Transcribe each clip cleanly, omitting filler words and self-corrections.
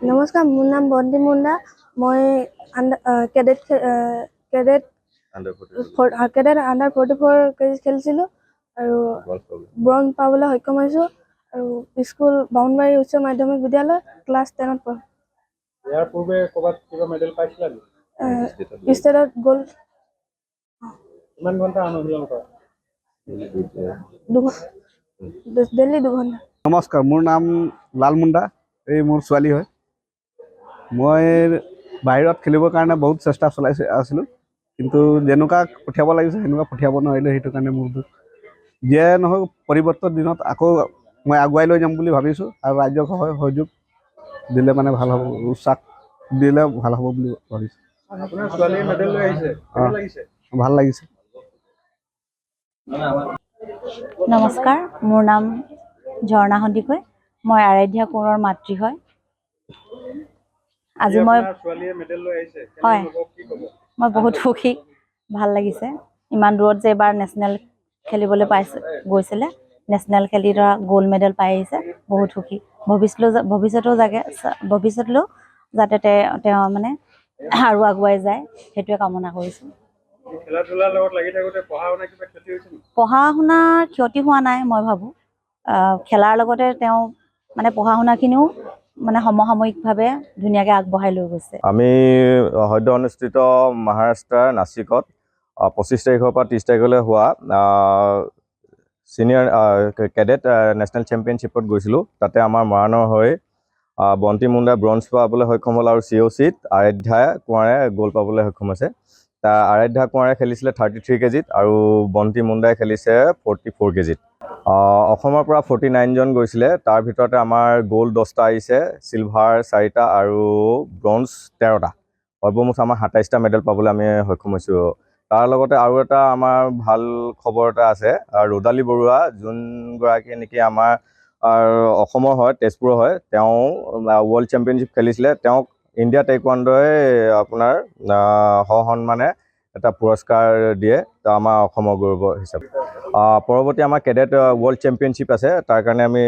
নমস্কাৰ, মোৰ নাম বন্তি মুণ্ডা। মই কেডেট আণ্ডাৰ 44 খেলিছিলোঁ আৰু ব্ৰঞ্জ পাবলৈ সক্ষম হৈছোঁ। আৰু স্কুল বামুণবাৰী উচ্চ মাধ্যমিক বিদ্যালয় ক্লাছ 10ত পঢ়োঁ। ইয়াৰ পূৰ্বে ক'ৰবাত কিবা মেডেল পাইছিলা নেকি? ষ্টেটত গ'ল। কিমান ঘণ্টা অনুশীলন কৰা? ডেইলি 2 ঘণ্টা। নমস্কাৰ, মোৰ নাম লাল মুণ্ডা। এই মোৰ ছোৱালী হয়। মই বাহিৰত খেলিবৰ কাৰণে বহুত চেষ্টা চলাই আছিলোঁ, কিন্তু যেনেকুৱা পঠিয়াব লাগিছে সেনেকুৱা পঠিয়াব নোৱাৰিলোঁ। সেইটো কাৰণে মোৰ দুখ। যিয়ে নহওক, পৰিৱৰ্তন দিনত আকৌ মই আগুৱাই লৈ যাম বুলি ভাবিছোঁ আৰু ৰাজ্যক সহযোগ দিলে মানে ভাল হ'ব, উৎসাহ দিলে ভাল হ'ব বুলি ভাবিছোঁ। আপোনাৰ ছোৱালীয়ে মেডেল লৈ আহিছে, কেনে লাগিছে? ভাল লাগিছে। নমস্কাৰ, মোৰ নাম ঝৰ্ণা সন্দিকৈ। মই আৰাধ্যা কোঁৱৰৰ মাতৃ হয়। আজি মই ছোৱালীয়ে মেডেল লৈ আহিছে, হয়, কি ক'ব? মই বহুত সুখী, ভাল লাগিছে। ইমান দূৰত যে এবাৰ নেশ্যনেল খেলিবলৈ গৈছিলে, নেশ্যনেল খেলি ধৰা গ'ল্ড মেডেল পাই আহিছে, বহুত সুখী। ভৱিষ্যতলৈও যাতে তেওঁ মানে আৰু আগুৱাই যায়, সেইটোৱে কামনা কৰিছোঁ। খেলা-ধূলাৰ লগত লাগি থাকোঁতে পঢ়া-শুনা কিবা ক্ষতি হৈছে নেকি? পঢ়া-শুনাৰ ক্ষতি হোৱা নাই, মই ভাবোঁ। খেলাৰ লগতে তেওঁ মানে পঢ়া-শুনাখিনিও মানে সমসাময়িকভাৱে ধুনীয়াকৈ আগবঢ়াই লৈ গৈছে। আমি সদ্য অনুষ্ঠিত মহাৰাষ্ট্ৰৰ নাছিকত 25 তাৰিখৰ পৰা 30 তাৰিখলৈ হোৱা ছিনিয়ৰ কেডেট নেশ্যনেল চেম্পিয়নশ্বিপত গৈছিলোঁ। তাতে আমাৰ মৰাণৰ হৈ বন্তি মুণ্ডাই ব্ৰঞ্জ পাবলৈ সক্ষম হ'ল আৰু COCত আৰাধ্যা কোঁৱৰে গ'ল্ড পাবলৈ সক্ষম হৈছে। আৰাধ্যা কোঁৱৰে খেলিছিলে 33 কেজিত আৰু বন্তি মুণ্ডাই খেলিছে 44 কেজিত। অসমৰ পৰা 49 জন গৈছিলে। তাৰ ভিতৰতে আমাৰ গ'ল্ড 10টা আহিছে, চিলভাৰ 4টা আৰু ব্ৰঞ্জ 13টা। সৰ্বমুঠ আমাৰ 27টা মেডেল পাবলৈ আমি সক্ষম হৈছোঁ। তাৰ লগতে আৰু এটা আমাৰ ভাল খবৰ এটা আছে। ৰ'দালি বৰুৱা, যোনগৰাকী নেকি আমাৰ অসমৰ হয়, তেজপুৰৰ হয়, তেওঁ ৱৰ্ল্ড চেম্পিয়নশ্বিপ খেলিছিলে। তেওঁক ইণ্ডিয়া টাইকোৱাণ্ডোই আপোনাৰ সসন্মানে এটা পুৰস্কাৰ দিয়ে, আমাৰ অসমৰ গৌৰৱ হিচাপে। পৰৱৰ্তী আমাৰ কেডেট ৱৰ্ল্ড চেম্পিয়নশ্বিপ আছে, তাৰ কাৰণে আমি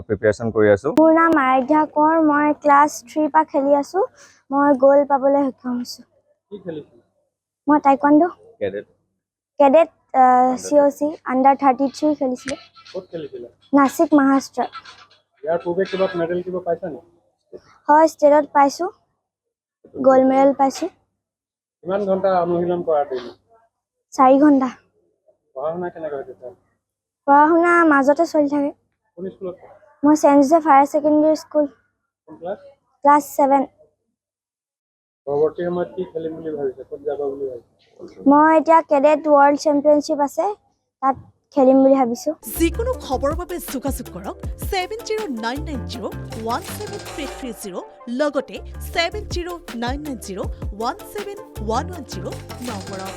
প্ৰিপেৰেশ্যন কৰি আছোঁ। মোৰ নাম আৰাধ্যা কোঁৱৰ। মই ক্লাছ 3 পৰা খেলি আছোঁ। মই গ'ল্ড পাবলৈ সক্ষম হৈছোঁ। কি খেলিছিলা? মই টাইকোৱাণ্ডো কেডেট COC আণ্ডাৰ 33 খেলিছিলোঁ। ক'ত খেলিছিলা? নাছিক, মহাৰাষ্ট্ৰ। ইয়াৰ পূৰ্বে কিবা মেডেল কিবা পাইছা নেকি? হয়, ষ্টেটত পাইছোঁ, গ'ল্ড মেডেল পাইছোঁ। কিমান ঘণ্টা অনুশীলন কৰা তুমি? 4 ঘণ্টা। পঢ়া-শুনা কেনেকৈ হৈছে? পঢ়া-শুনা মাজতে চলি থাকে। কোন স্কুলত? মই Saint Joseph higher secondary school, কোন ক্লাছ? ক্লাছ 7। পৰৱৰ্তী সময়ত কি খেলিম বুলি ভাবিছে? ক'ত যাব বুলি ভাবিছে? মই এতিয়া কেডেট ৱৰ্ল্ড চেম্পিয়নশ্বিপ আছে, তাত খেলিম বুলি ভাবিছোঁ। যিকোনো খবৰৰ বাবে যোগাযোগ কৰক 7099017330 লগতে 7099017110 নম্বৰত।